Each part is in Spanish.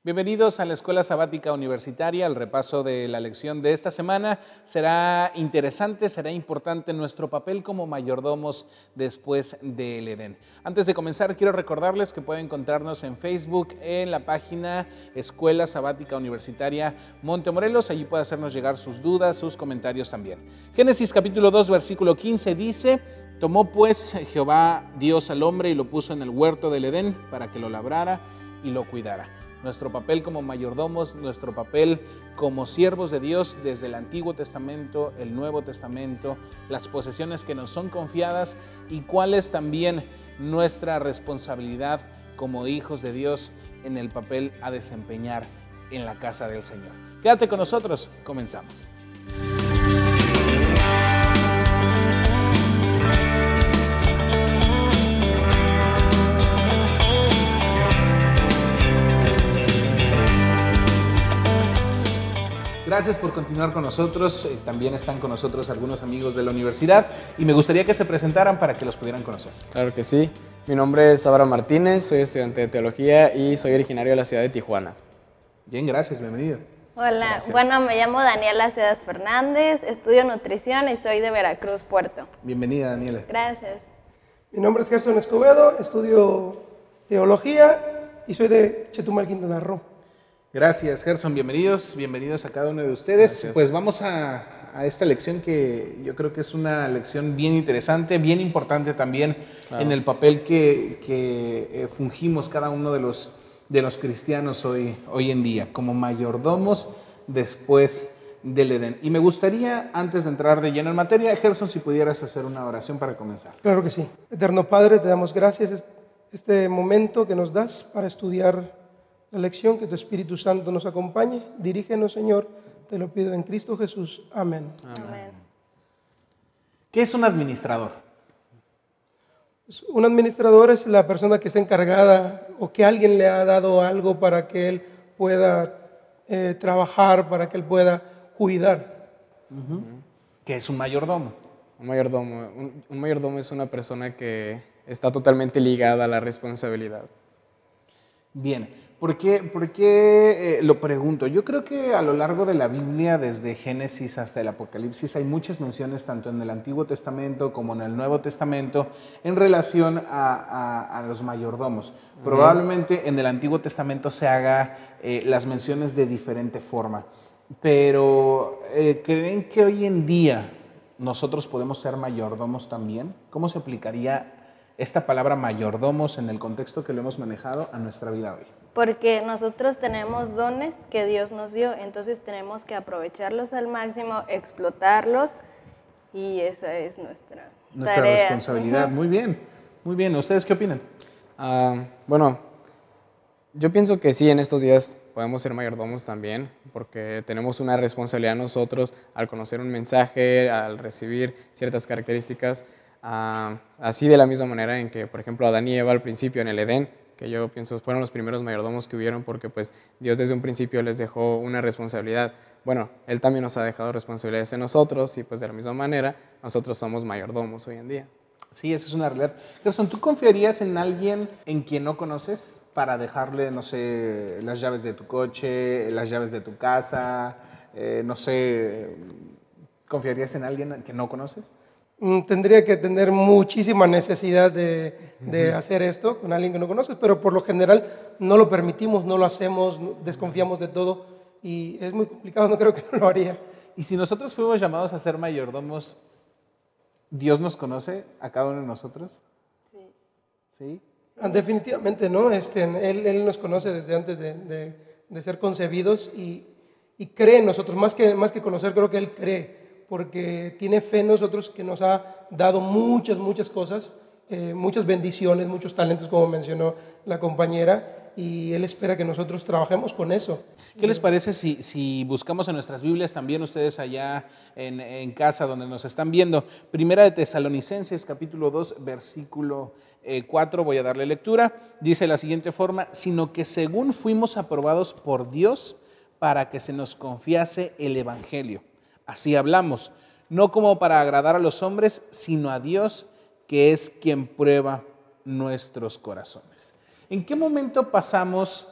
Bienvenidos a la Escuela Sabática Universitaria. El repaso de la lección de esta semana será interesante, será importante nuestro papel como mayordomos después del Edén. Antes de comenzar, quiero recordarles que pueden encontrarnos en Facebook en la página Escuela Sabática Universitaria Montemorelos. Allí puede hacernos llegar sus dudas, sus comentarios también. Génesis capítulo 2, versículo 15 dice: «Tomó pues Jehová Dios al hombre y lo puso en el huerto del Edén para que lo labrara y lo cuidara». Nuestro papel como mayordomos, nuestro papel como siervos de Dios desde el Antiguo Testamento, el Nuevo Testamento, las posesiones que nos son confiadas y cuál es también nuestra responsabilidad como hijos de Dios en el papel a desempeñar en la casa del Señor. Quédate con nosotros, comenzamos. Gracias por continuar con nosotros. También están con nosotros algunos amigos de la universidad y me gustaría que se presentaran para que los pudieran conocer. Claro que sí. Mi nombre es Abraham Martínez, soy estudiante de teología y soy originario de la ciudad de Tijuana. Bien, gracias, bienvenido. Hola, Gracias. Bueno, me llamo Daniela Cedas Fernández, estudio nutrición y soy de Veracruz, Puerto. Bienvenida, Daniela. Gracias. Mi nombre es Gerson Escobedo, estudio teología y soy de Chetumal, Quintana Roo. Gracias, Gerson. Bienvenidos a cada uno de ustedes. Gracias. Pues vamos a esta lección que yo creo que es una lección bien interesante, bien importante también en el papel que fungimos cada uno de los cristianos hoy en día, como mayordomos después del Edén. Y me gustaría, antes de entrar de lleno en materia, Gerson, si pudieras hacer una oración para comenzar. Claro que sí. Eterno Padre, te damos gracias este momento que nos das para estudiar la lección, que tu Espíritu Santo nos acompañe. Dirígenos, Señor, te lo pido en Cristo Jesús. Amén. Amén. ¿Qué es un administrador? Un administrador es la persona que está encargada o que alguien le ha dado algo para que él pueda trabajar, para que él pueda cuidar. ¿Qué es un mayordomo? Un mayordomo es una persona que está totalmente ligada a la responsabilidad. Bien, ¿por qué lo pregunto? Yo creo que a lo largo de la Biblia, desde Génesis hasta el Apocalipsis, hay muchas menciones tanto en el Antiguo Testamento como en el Nuevo Testamento en relación a los mayordomos. Probablemente en el Antiguo Testamento se haga las menciones de diferente forma, pero ¿creen que hoy en día nosotros podemos ser mayordomos también? ¿Cómo se aplicaría esta palabra mayordomos en el contexto que lo hemos manejado a nuestra vida hoy? Porque nosotros tenemos dones que Dios nos dio, entonces tenemos que aprovecharlos al máximo, explotarlos y esa es nuestra tarea. Responsabilidad. Muy bien, muy bien. ¿Ustedes qué opinan? Bueno, yo pienso que sí, en estos días podemos ser mayordomos también, porque tenemos una responsabilidad nosotros al conocer un mensaje, al recibir ciertas características. Así de la misma manera en que, por ejemplo, Adán y Eva al principio en el Edén, que yo pienso fueron los primeros mayordomos que hubieron porque pues Dios desde un principio les dejó una responsabilidad. Bueno, Él también nos ha dejado responsabilidades en nosotros y pues de la misma manera nosotros somos mayordomos hoy en día. Sí, esa es una realidad. Gerson, ¿tú confiarías en alguien en quien no conoces para dejarle, no sé, las llaves de tu coche, las llaves de tu casa, no sé, confiarías en alguien que no conoces? Tendría que tener muchísima necesidad de hacer esto con alguien que no conoces, pero por lo general no lo permitimos, no lo hacemos, desconfiamos de todo y es muy complicado, no creo que no lo haría. Y si nosotros fuimos llamados a ser mayordomos, ¿Dios nos conoce a cada uno de nosotros? Sí. ¿Sí? Definitivamente, ¿no? Él nos conoce desde antes de ser concebidos y cree en nosotros, más que conocer, creo que Él cree, porque tiene fe en nosotros, que nos ha dado muchas cosas, muchas bendiciones, muchos talentos, como mencionó la compañera, y Él espera que nosotros trabajemos con eso. ¿Qué les parece si buscamos en nuestras Biblias también ustedes allá en casa donde nos están viendo? Primera de Tesalonicenses, capítulo 2, versículo 4, voy a darle lectura. Dice de la siguiente forma: sino que según fuimos aprobados por Dios para que se nos confiase el Evangelio. Así hablamos, no como para agradar a los hombres, sino a Dios, que es quien prueba nuestros corazones. ¿En qué momento pasamos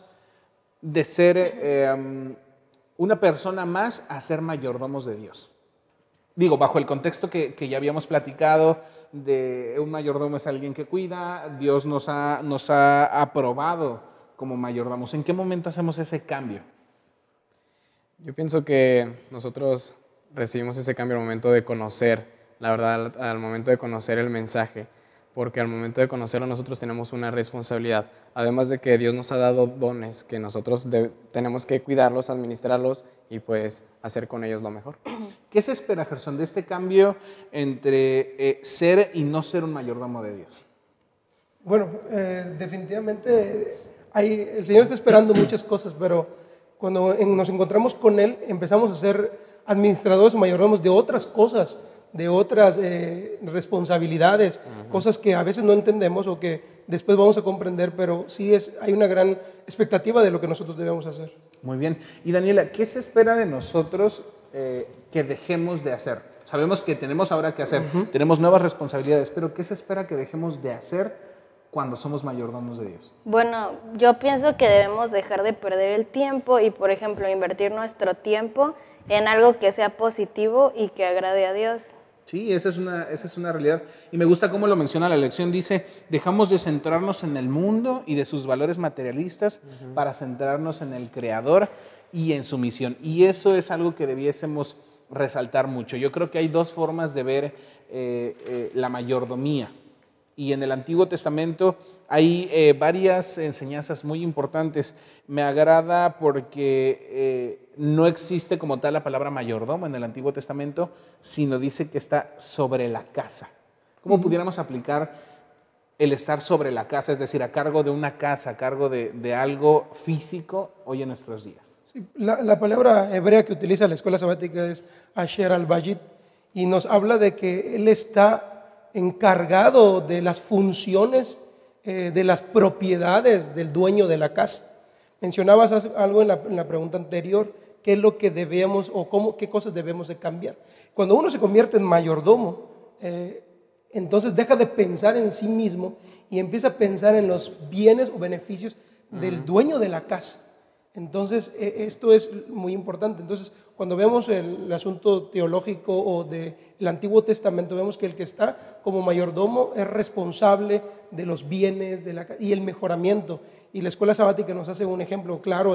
de ser una persona más a ser mayordomos de Dios? Digo, bajo el contexto que ya habíamos platicado, de un mayordomo es alguien que cuida, Dios nos ha aprobado como mayordomos. ¿En qué momento hacemos ese cambio? Yo pienso que nosotros recibimos ese cambio al momento de conocer, la verdad, al momento de conocer el mensaje, porque al momento de conocerlo nosotros tenemos una responsabilidad, además de que Dios nos ha dado dones que nosotros tenemos que cuidarlos, administrarlos y pues hacer con ellos lo mejor. ¿Qué se espera, Gerson, de este cambio entre ser y no ser un mayordomo de Dios? Bueno, definitivamente el Señor está esperando muchas cosas, pero cuando nos encontramos con Él, empezamos a ser administradores o mayordomos de otras cosas, de otras responsabilidades, cosas que a veces no entendemos o que después vamos a comprender, pero sí hay una gran expectativa de lo que nosotros debemos hacer. Muy bien. Y Daniela, ¿qué se espera de nosotros que dejemos de hacer? Sabemos que tenemos ahora que hacer, tenemos nuevas responsabilidades, pero ¿qué se espera que dejemos de hacer cuando somos mayordomos de Dios? Bueno, yo pienso que debemos dejar de perder el tiempo y, por ejemplo, invertir nuestro tiempo en algo que sea positivo y que agrade a Dios. Sí, esa es una realidad. Y me gusta cómo lo menciona la lección. Dice, dejamos de centrarnos en el mundo y de sus valores materialistas para centrarnos en el Creador y en su misión. Y eso es algo que debiésemos resaltar mucho. Yo creo que hay dos formas de ver la mayordomía. Y en el Antiguo Testamento hay varias enseñanzas muy importantes. Me agrada porque no existe como tal la palabra mayordomo en el Antiguo Testamento, sino dice que está sobre la casa. ¿Cómo pudiéramos aplicar el estar sobre la casa, es decir, a cargo de una casa, a cargo de algo físico hoy en nuestros días? Sí, la palabra hebrea que utiliza la escuela sabática es Asher al-Bajit y nos habla de que Él está encargado de las funciones, de las propiedades del dueño de la casa. Mencionabas algo en la pregunta anterior, qué es lo que debemos o qué cosas debemos de cambiar. Cuando uno se convierte en mayordomo, entonces deja de pensar en sí mismo y empieza a pensar en los bienes o beneficios del dueño de la casa. Entonces, esto es muy importante. Entonces, cuando vemos el asunto teológico o del Antiguo Testamento, vemos que el que está como mayordomo es responsable de los bienes y el mejoramiento. Y la escuela sabática nos hace un ejemplo claro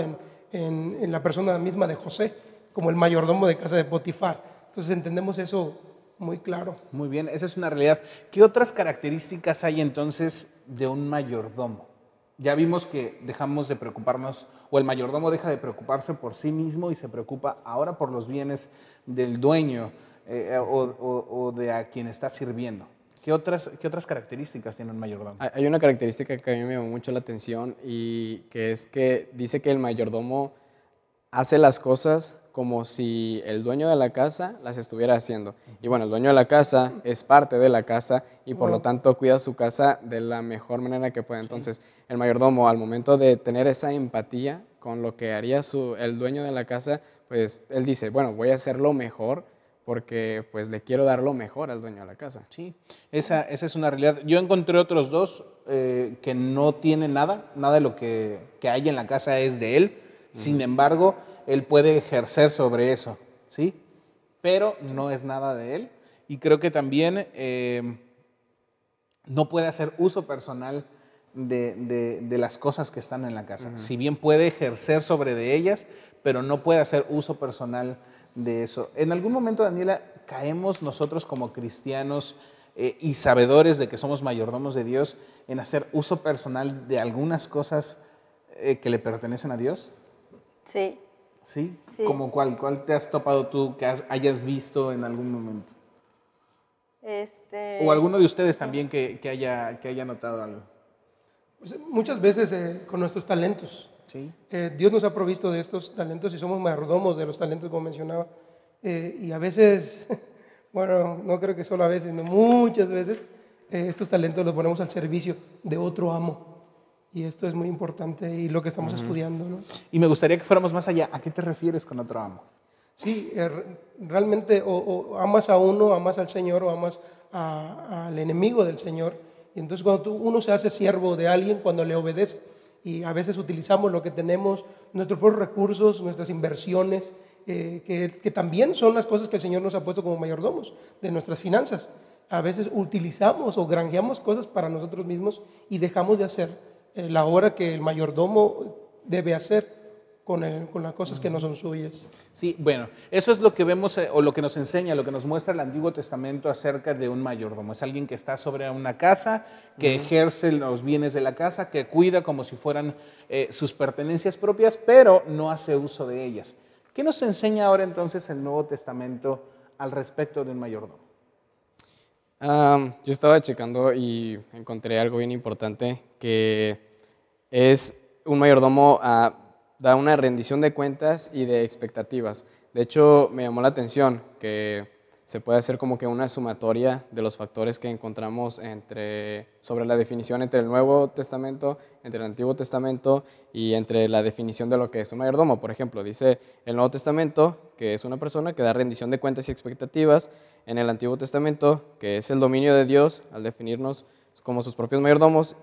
en la persona misma de José, como el mayordomo de casa de Potifar. Entonces, entendemos eso muy claro. Muy bien, esa es una realidad. ¿Qué otras características hay entonces de un mayordomo? Ya vimos que dejamos de preocuparnos, o el mayordomo deja de preocuparse por sí mismo y se preocupa ahora por los bienes del dueño o de a quien está sirviendo. ¿Qué otras características tiene un mayordomo? Hay una característica que a mí me llamó mucho la atención y que es que dice que el mayordomo hace las cosas como si el dueño de la casa las estuviera haciendo. Y bueno, el dueño de la casa es parte de la casa y por lo tanto cuida su casa de la mejor manera que puede. Entonces, el mayordomo, al momento de tener esa empatía con lo que haría el dueño de la casa, pues él dice, bueno, voy a hacerlo mejor porque pues le quiero dar lo mejor al dueño de la casa. Sí, esa es una realidad. Yo encontré otros dos que no tienen nada de lo que hay en la casa es de él. Sin embargo, él puede ejercer sobre eso, ¿sí? Pero no es nada de él. Y creo que también no puede hacer uso personal de las cosas que están en la casa. Si bien puede ejercer sobre de ellas, pero no puede hacer uso personal de eso. En algún momento, Daniela, caemos nosotros como cristianos y sabedores de que somos mayordomos de Dios en hacer uso personal de algunas cosas que le pertenecen a Dios. Sí. ¿Sí? Sí. ¿Cómo cuál te has topado tú que hayas visto en algún momento? O alguno de ustedes también que haya notado algo. Pues, muchas veces con nuestros talentos. ¿Sí? Dios nos ha provisto de estos talentos y somos mayordomos de los talentos, como mencionaba. Y a veces, bueno, no creo que solo a veces, sino muchas veces, estos talentos los ponemos al servicio de otro amo. Y esto es muy importante y lo que estamos estudiando, ¿no? Y me gustaría que fuéramos más allá. ¿A qué te refieres con otro amo? Sí, realmente o amas a uno, amas al Señor o amas al enemigo del Señor. Y entonces cuando uno se hace siervo de alguien, cuando le obedece, y a veces utilizamos lo que tenemos, nuestros propios recursos, nuestras inversiones, que también son las cosas que el Señor nos ha puesto como mayordomos de nuestras finanzas. A veces utilizamos o granjeamos cosas para nosotros mismos y dejamos de hacer la obra que el mayordomo debe hacer con las cosas que no son suyas. Sí, bueno, eso es lo que vemos o lo que nos enseña, lo que nos muestra el Antiguo Testamento acerca de un mayordomo. Es alguien que está sobre una casa, que ejerce los bienes de la casa, que cuida como si fueran sus pertenencias propias, pero no hace uso de ellas. ¿Qué nos enseña ahora entonces el Nuevo Testamento al respecto de un mayordomo? Yo estaba checando y encontré algo bien importante, que es un mayordomo da una rendición de cuentas y de expectativas. De hecho, me llamó la atención que se puede hacer como que una sumatoria de los factores que encontramos sobre la definición entre el Nuevo Testamento, entre el Antiguo Testamento y entre la definición de lo que es un mayordomo. Por ejemplo, dice el Nuevo Testamento que es una persona que da rendición de cuentas y expectativas, en el Antiguo Testamento que es el dominio de Dios al definirnos como sus propios mayordomos,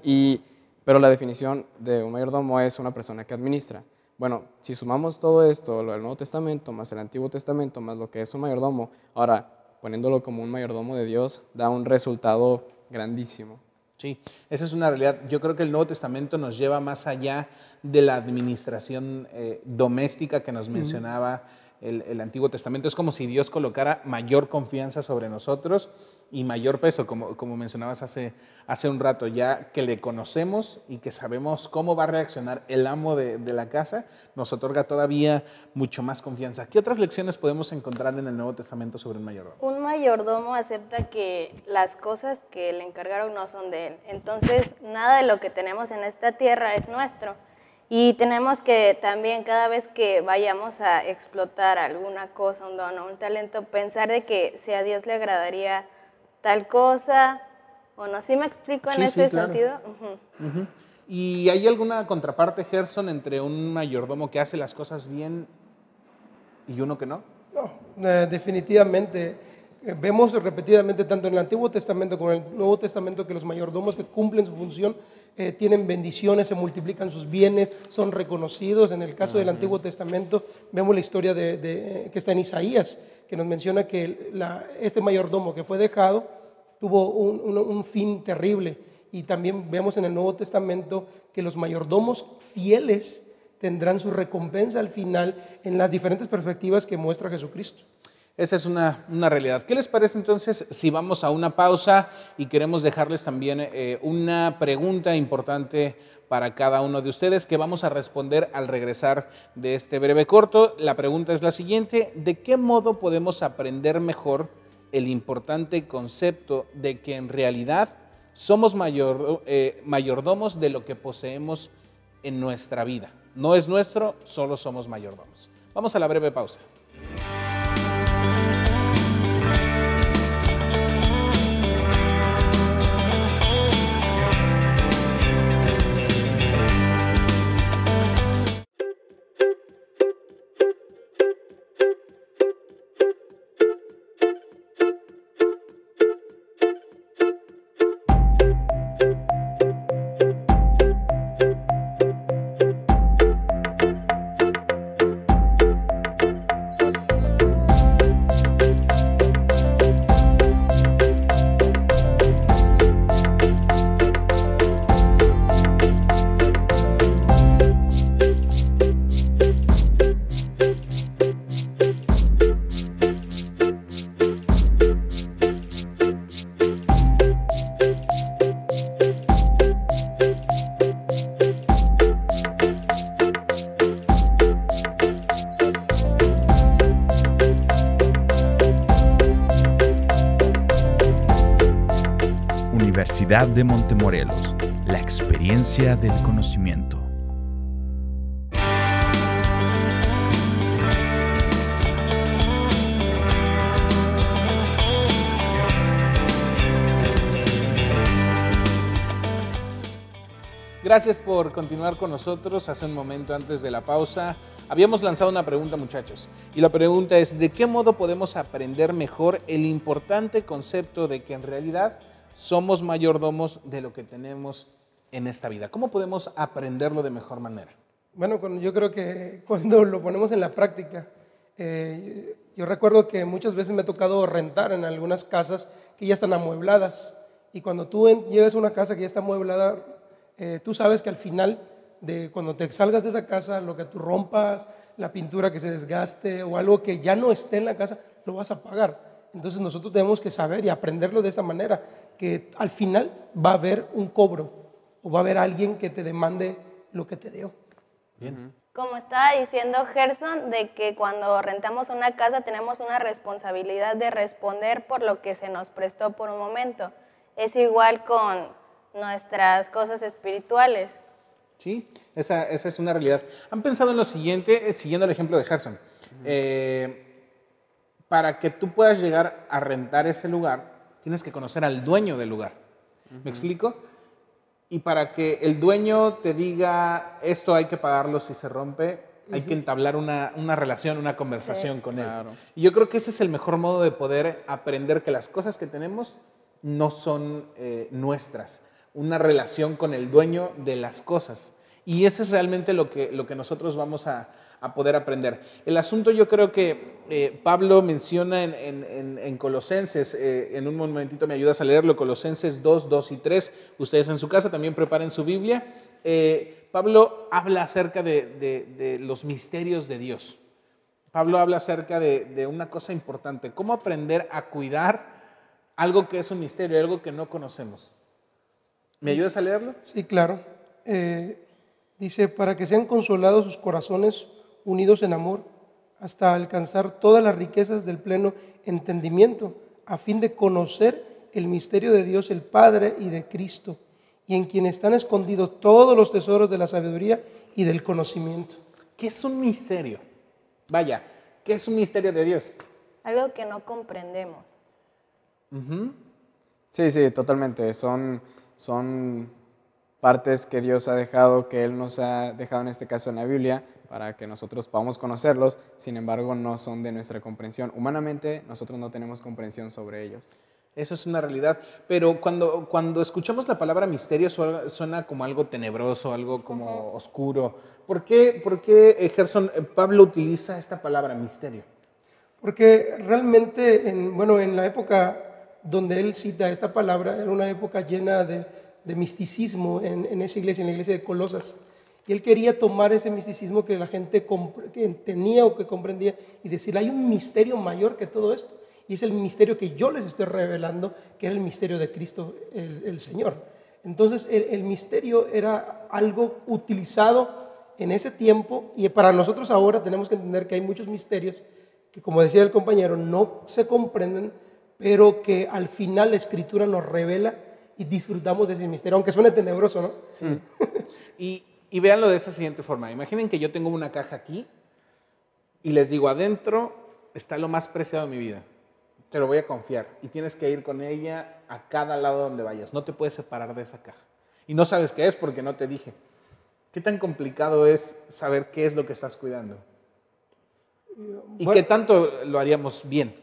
pero la definición de un mayordomo es una persona que administra. Bueno, si sumamos todo esto, lo del Nuevo Testamento, más el Antiguo Testamento, más lo que es un mayordomo, ahora poniéndolo como un mayordomo de Dios, da un resultado grandísimo. Sí, esa es una realidad. Yo creo que el Nuevo Testamento nos lleva más allá de la administración doméstica que nos mencionaba el Antiguo Testamento. Es como si Dios colocara mayor confianza sobre nosotros y mayor peso, como mencionabas hace un rato, ya que le conocemos y que sabemos cómo va a reaccionar el amo de la casa, nos otorga todavía mucho más confianza. ¿Qué otras lecciones podemos encontrar en el Nuevo Testamento sobre un mayordomo? Un mayordomo acepta que las cosas que le encargaron no son de él. Entonces, nada de lo que tenemos en esta tierra es nuestro. Y tenemos que también, cada vez que vayamos a explotar alguna cosa, un don o un talento, pensar de que si a Dios le agradaría tal cosa o no. ¿Sí me explico en ese sentido? ¿Y hay alguna contraparte, Gerson, entre un mayordomo que hace las cosas bien y uno que no? No, definitivamente. Vemos repetidamente tanto en el Antiguo Testamento como en el Nuevo Testamento que los mayordomos que cumplen su función tienen bendiciones, se multiplican sus bienes, son reconocidos. En el caso del Antiguo Testamento vemos la historia que está en Isaías, que nos menciona que este mayordomo que fue dejado tuvo un fin terrible. Y también vemos en el Nuevo Testamento que los mayordomos fieles tendrán su recompensa al final en las diferentes perspectivas que muestra Jesucristo. Esa es una realidad. ¿Qué les parece entonces si vamos a una pausa y queremos dejarles también una pregunta importante para cada uno de ustedes que vamos a responder al regresar de este breve corto? La pregunta es la siguiente: ¿de qué modo podemos aprender mejor el importante concepto de que en realidad somos mayordomos de lo que poseemos en nuestra vida? No es nuestro, solo somos mayordomos. Vamos a la breve pausa. Universidad de Montemorelos, la experiencia del conocimiento. Gracias por continuar con nosotros. Hace un momento antes de la pausa habíamos lanzado una pregunta, muchachos, y la pregunta es: ¿de qué modo podemos aprender mejor el importante concepto de que en realidad somos mayordomos de lo que tenemos en esta vida? ¿Cómo podemos aprenderlo de mejor manera? Bueno, yo creo que cuando lo ponemos en la práctica, yo recuerdo que muchas veces me ha tocado rentar en algunas casas que ya están amuebladas. Y cuando tú llegas a una casa que ya está amueblada, tú sabes que al final, cuando te salgas de esa casa, lo que tú rompas, la pintura que se desgaste o algo que ya no esté en la casa, lo vas a pagar. Entonces nosotros tenemos que saber y aprenderlo de esa manera, que al final va a haber un cobro o va a haber alguien que te demande lo que te dio. Bien. Como estaba diciendo Gerson, de que cuando rentamos una casa tenemos una responsabilidad de responder por lo que se nos prestó por un momento. Es igual con nuestras cosas espirituales. Sí, esa es una realidad. ¿Han pensado en lo siguiente, siguiendo el ejemplo de Gerson? Para que tú puedas llegar a rentar ese lugar, tienes que conocer al dueño del lugar. ¿Me explico? Y para que el dueño te diga, esto hay que pagarlo si se rompe, hay que entablar una relación, una conversación con él. Claro. Y yo creo que ese es el mejor modo de poder aprender que las cosas que tenemos no son nuestras. Una relación con el dueño de las cosas. Y eso es realmente lo que nosotros vamos a poder aprender. El asunto, yo creo que Pablo menciona en Colosenses, en un momentito me ayudas a leerlo, Colosenses 2, 2 y 3, ustedes en su casa también preparen su Biblia. Pablo habla acerca de los misterios de Dios. Pablo habla acerca de una cosa importante, cómo aprender a cuidar algo que es un misterio, algo que no conocemos. ¿Me ayudas a leerlo? Sí, claro. Dice, para que sean consolados sus corazones unidos en amor, hasta alcanzar todas las riquezas del pleno entendimiento, a fin de conocer el misterio de Dios el Padre y de Cristo, y en quien están escondidos todos los tesoros de la sabiduría y del conocimiento. ¿Qué es un misterio? Vaya, ¿qué es un misterio de Dios? Algo que no comprendemos. Sí, totalmente. Son partes que Dios ha dejado, que Él nos ha dejado en este caso en la Biblia, para que nosotros podamos conocerlos, sin embargo no son de nuestra comprensión. Humanamente nosotros no tenemos comprensión sobre ellos. Eso es una realidad, pero cuando escuchamos la palabra misterio suena como algo tenebroso, algo como oscuro. ¿Por qué Gerson, Pablo utiliza esta palabra misterio? Porque realmente, en la época donde él cita esta palabra, era una época llena de misticismo en esa iglesia, en la iglesia de Colosas. Y él quería tomar ese misticismo que la gente que tenía o que comprendía y decir, hay un misterio mayor que todo esto. Y es el misterio que yo les estoy revelando, que era el misterio de Cristo, el Señor. Entonces, el misterio era algo utilizado en ese tiempo, y para nosotros ahora tenemos que entender que hay muchos misterios que, como decía el compañero, no se comprenden, pero que al final la Escritura nos revela y disfrutamos de ese misterio, aunque suene tenebroso, ¿no? Sí. Y véanlo de esa siguiente forma. Imaginen que yo tengo una caja aquí y les digo, adentro está lo más preciado de mi vida. Te lo voy a confiar y tienes que ir con ella a cada lado donde vayas. No te puedes separar de esa caja. Y no sabes qué es porque no te dije. ¿Qué tan complicado es saber qué es lo que estás cuidando? ¿Y qué tanto lo haríamos bien?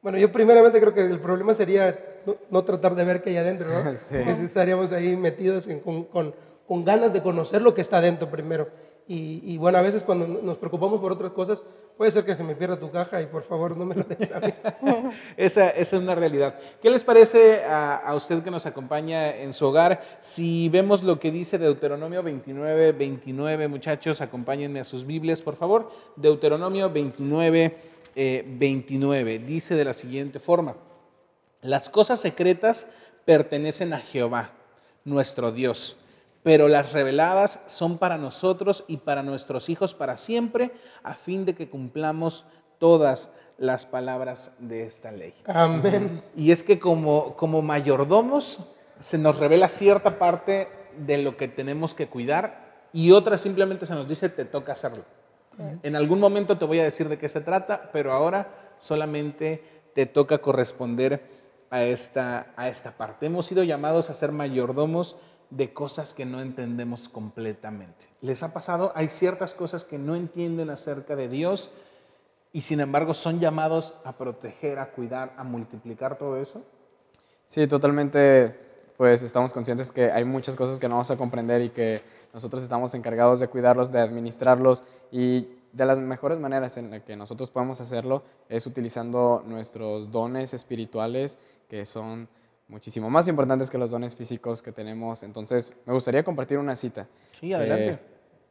Bueno, yo primeramente creo que el problema sería no tratar de ver qué hay adentro, ¿no? Sí. Porque si estaríamos ahí metidos con ganas de conocer lo que está adentro primero. Y bueno, a veces cuando nos preocupamos por otras cosas, puede ser que se me pierda tu caja y por favor no me lo des a mí. Esa es una realidad. ¿Qué les parece a usted que nos acompaña en su hogar si vemos lo que dice Deuteronomio 29, 29? Muchachos, acompáñenme a sus Biblias, por favor. Deuteronomio 29, 29. Dice de la siguiente forma: las cosas secretas pertenecen a Jehová, nuestro Dios, pero las reveladas son para nosotros y para nuestros hijos para siempre, a fin de que cumplamos todas las palabras de esta ley. Amén. Y es que como mayordomos se nos revela cierta parte de lo que tenemos que cuidar y otra simplemente se nos dice te toca hacerlo. En algún momento te voy a decir de qué se trata, pero ahora solamente te toca corresponder a esta parte. Hemos sido llamados a ser mayordomos de cosas que no entendemos completamente. ¿Les ha pasado? Hay ciertas cosas que no entienden acerca de Dios y sin embargo son llamados a proteger, a cuidar, a multiplicar todo eso. Sí, totalmente. pues estamos conscientes que hay muchas cosas que no vamos a comprender y que nosotros estamos encargados de cuidarlos, de administrarlos, y de las mejores maneras en las que nosotros podemos hacerlo es utilizando nuestros dones espirituales, que son muchísimo más importantes que los dones físicos que tenemos. Entonces, me gustaría compartir una cita. Sí, adelante.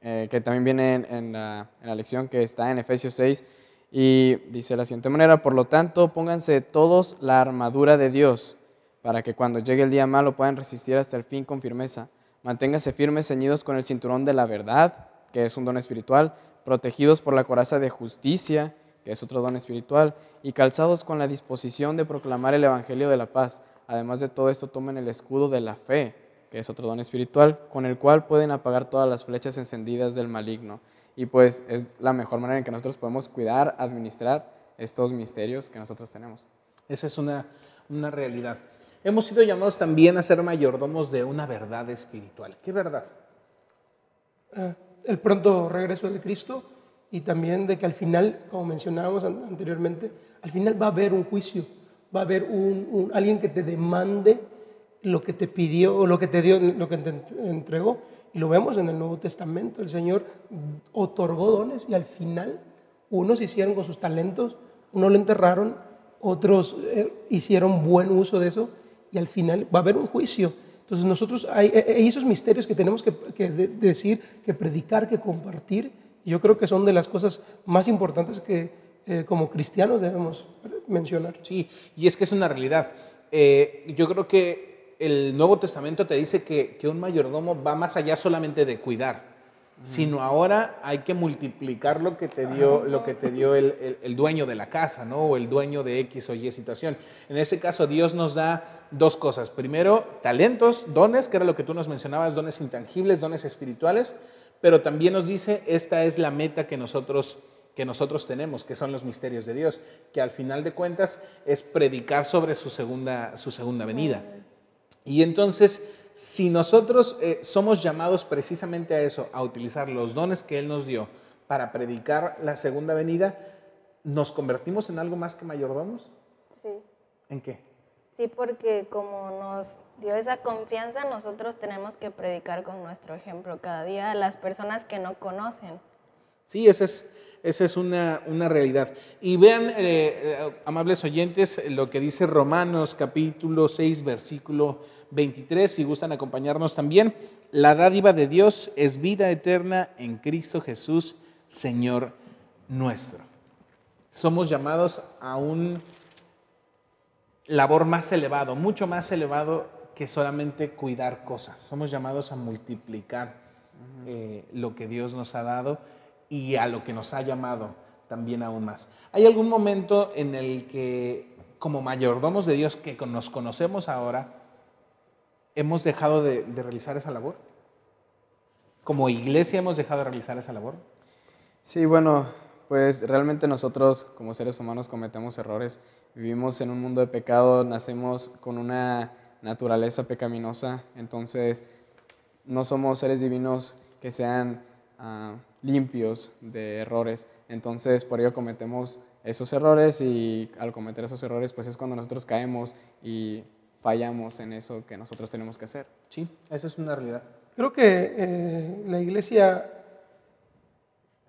Que también viene en la lección que está en Efesios 6, y dice de la siguiente manera: por lo tanto, pónganse todos la armadura de Dios, para que cuando llegue el día malo puedan resistir hasta el fin con firmeza. Manténganse firmes, ceñidos con el cinturón de la verdad, que es un don espiritual, protegidos por la coraza de justicia, que es otro don espiritual, y calzados con la disposición de proclamar el evangelio de la paz. Además de todo esto, tomen el escudo de la fe, que es otro don espiritual, con el cual pueden apagar todas las flechas encendidas del maligno. Y pues es la mejor manera en que nosotros podemos cuidar, administrar estos misterios que nosotros tenemos. Esa es una realidad. Hemos sido llamados también a ser mayordomos de una verdad espiritual. ¿Qué verdad? El pronto regreso de Cristo, y también de que al final, como mencionábamos anteriormente, al final va a haber un juicio, va a haber alguien que te demande lo que te pidió o lo que te dio, lo que te entregó. Y lo vemos en el Nuevo Testamento. El Señor otorgó dones y al final unos hicieron con sus talentos, unos lo enterraron, otros hicieron buen uso de eso, y al final va a haber un juicio. Entonces nosotros hay esos misterios que tenemos que decir, que predicar, que compartir. Y yo creo que son de las cosas más importantes que como cristianos debemos mencionar. Sí, y es que es una realidad. Yo creo que el Nuevo Testamento te dice que un mayordomo va más allá solamente de cuidar, sino ahora hay que multiplicar lo que te dio el dueño de la casa, ¿no? O el dueño de X o Y situación. En ese caso, Dios nos da dos cosas. Primero, talentos, dones, que era lo que tú nos mencionabas, dones intangibles, dones espirituales, pero también nos dice, esta es la meta que nosotros tenemos, que son los misterios de Dios, que al final de cuentas es predicar sobre su segunda venida. Y entonces, si nosotros somos llamados precisamente a eso, a utilizar los dones que Él nos dio para predicar la segunda venida, ¿nos convertimos en algo más que mayordomos? Sí. ¿En qué? Sí, porque como nos dio esa confianza, nosotros tenemos que predicar con nuestro ejemplo cada día a las personas que no conocen. Sí, esa es una realidad. Y vean, amables oyentes, lo que dice Romanos capítulo 6, versículo 23, si gustan acompañarnos también. La dádiva de Dios es vida eterna en Cristo Jesús, Señor nuestro. Somos llamados a un labor más elevado, mucho más elevado que solamente cuidar cosas. Somos llamados a multiplicar lo que Dios nos ha dado y a lo que nos ha llamado también aún más. ¿Hay algún momento en el que, como mayordomos de Dios que nos conocemos ahora, hemos dejado de realizar esa labor? ¿Como iglesia hemos dejado de realizar esa labor? Sí, bueno, pues realmente nosotros como seres humanos cometemos errores. Vivimos en un mundo de pecado, nacemos con una naturaleza pecaminosa, entonces no somos seres divinos que sean limpios de errores. Entonces por ello cometemos esos errores, y al cometer esos errores pues es cuando nosotros caemos y fallamos en eso que nosotros tenemos que hacer. Sí, esa es una realidad. Creo que la iglesia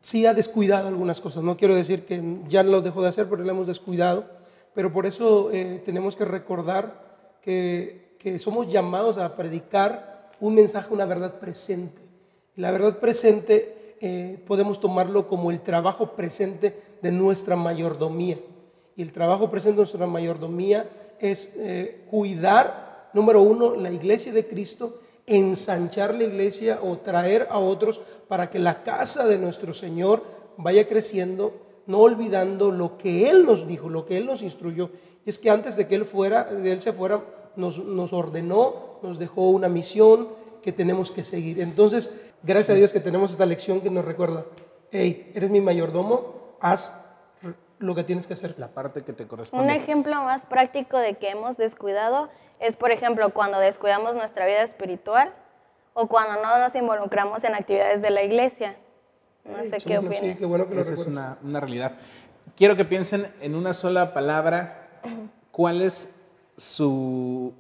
sí ha descuidado algunas cosas. No quiero decir que ya lo dejó de hacer, pero lo hemos descuidado. Pero por eso tenemos que recordar que somos llamados a predicar un mensaje, una verdad presente. La verdad presente podemos tomarlo como el trabajo presente de nuestra mayordomía. Y el trabajo presente de nuestra mayordomía es cuidar, número uno, la iglesia de Cristo, ensanchar la iglesia o traer a otros para que la casa de nuestro Señor vaya creciendo, no olvidando lo que Él nos dijo, lo que Él nos instruyó. Y es que antes de que Él se fuera, nos ordenó, nos dejó una misión que tenemos que seguir. Entonces, gracias a Dios que tenemos esta lección que nos recuerda: hey, eres mi mayordomo, haz lo que tienes que hacer. La parte que te corresponde. Un ejemplo más práctico de que hemos descuidado es, por ejemplo, cuando descuidamos nuestra vida espiritual o cuando no nos involucramos en actividades de la iglesia. No sé qué opinan. Sí, qué bueno que lo Esa es recuerdas. una realidad. Quiero que piensen en una sola palabra, ¿cuál es su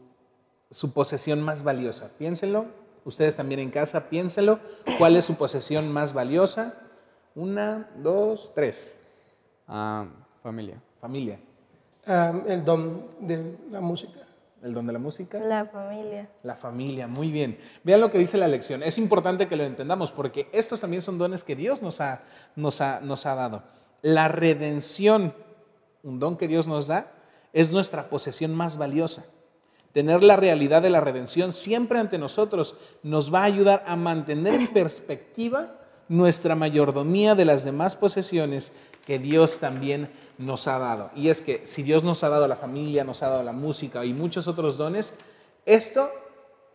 su posesión más valiosa? Piénsenlo. Ustedes también en casa, piénsenlo. ¿Cuál es su posesión más valiosa? 1, 2, 3. Familia. Familia. El don de la música. ¿El don de la música? La familia. La familia, muy bien. Vean lo que dice la lección. Es importante que lo entendamos porque estos también son dones que Dios nos ha dado. La redención, un don que Dios nos da, es nuestra posesión más valiosa. Tener la realidad de la redención siempre ante nosotros nos va a ayudar a mantener en perspectiva nuestra mayordomía de las demás posesiones que Dios también nos ha dado. Y es que si Dios nos ha dado la familia, nos ha dado la música y muchos otros dones, esto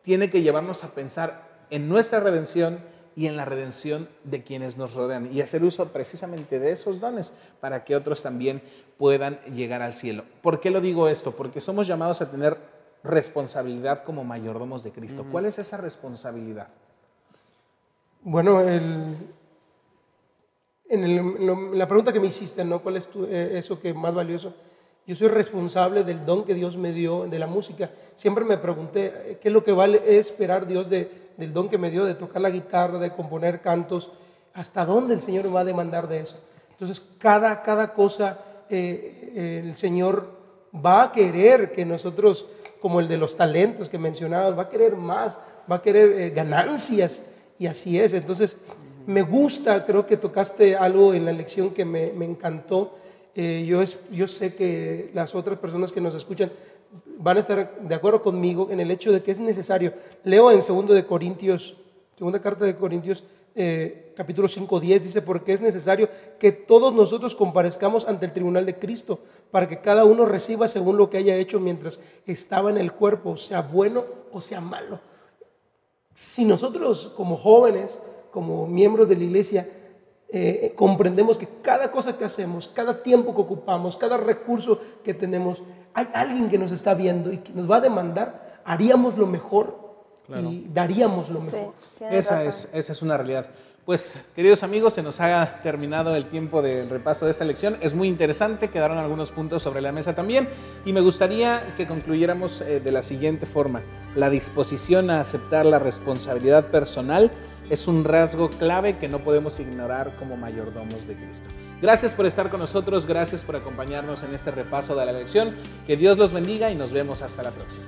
tiene que llevarnos a pensar en nuestra redención y en la redención de quienes nos rodean y hacer uso precisamente de esos dones para que otros también puedan llegar al cielo. ¿Por qué lo digo esto? Porque somos llamados a tener responsabilidad como mayordomos de Cristo. ¿Cuál es esa responsabilidad? Bueno, la pregunta que me hiciste, ¿no? ¿Cuál es eso que es más valioso? Yo soy responsable del don que Dios me dio de la música. Siempre me pregunté, ¿qué es lo que vale esperar Dios del don que me dio de tocar la guitarra, de componer cantos? ¿Hasta dónde el Señor me va a demandar de esto? Entonces, cada cosa el Señor va a querer que nosotros, como el de los talentos que mencionabas, va a querer más, va a querer ganancias, y así es. Entonces, me gusta, creo que tocaste algo en la lección que me encantó. Yo sé que las otras personas que nos escuchan van a estar de acuerdo conmigo en el hecho de que es necesario. Leo en segunda carta de Corintios, capítulo 5:10, dice, porque es necesario que todos nosotros comparezcamos ante el tribunal de Cristo, para que cada uno reciba según lo que haya hecho mientras estaba en el cuerpo, sea bueno o sea malo. Si nosotros como jóvenes, como miembros de la iglesia, comprendemos que cada cosa que hacemos, cada tiempo que ocupamos, cada recurso que tenemos, hay alguien que nos está viendo y que nos va a demandar, haríamos lo mejor. Claro. Y daríamos lo mejor. Sí, esa es una realidad. Pues, queridos amigos, se nos ha terminado el tiempo del repaso de esta lección. Es muy interesante, quedaron algunos puntos sobre la mesa también, y me gustaría que concluyéramos de la siguiente forma. La disposición a aceptar la responsabilidad personal es un rasgo clave que no podemos ignorar como mayordomos de Cristo. Gracias por estar con nosotros, gracias por acompañarnos en este repaso de la lección. Que Dios los bendiga y nos vemos hasta la próxima.